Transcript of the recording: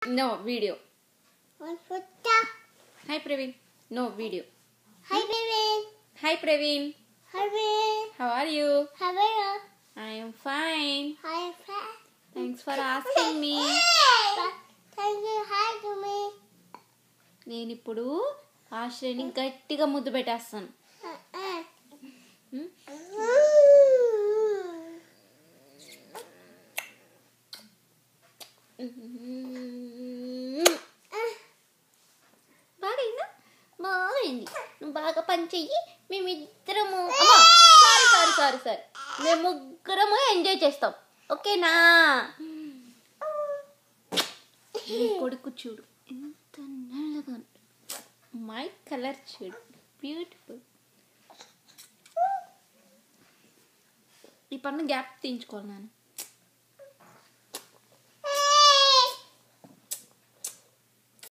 No video. Hi Praveen. No video. Hi Praveen. Hi Praveen. Hi Praveen. How are you? How are you? I am fine. Hi Praveen. Thanks for asking me. Thank you. Hi to me. నేను ఇప్పుడు ఆశ్రయని గట్టిగా ముద్దు పెట్టేస్తాను. బాగైందా? బాగైంది. నువ్వు బాగా పని చెయ్యి. మేమిద్దరము సారీ మేము ముగ్గురము ఎంజాయ్ చేస్తాం. ఓకేనా? కొడుకు చూడు ఎంత నల్లగా, మై కలర్ చూడు, బ్యూటిఫుల్. ఈ పన్ను గ్యాప్ తీయించుకోవాలి నేను.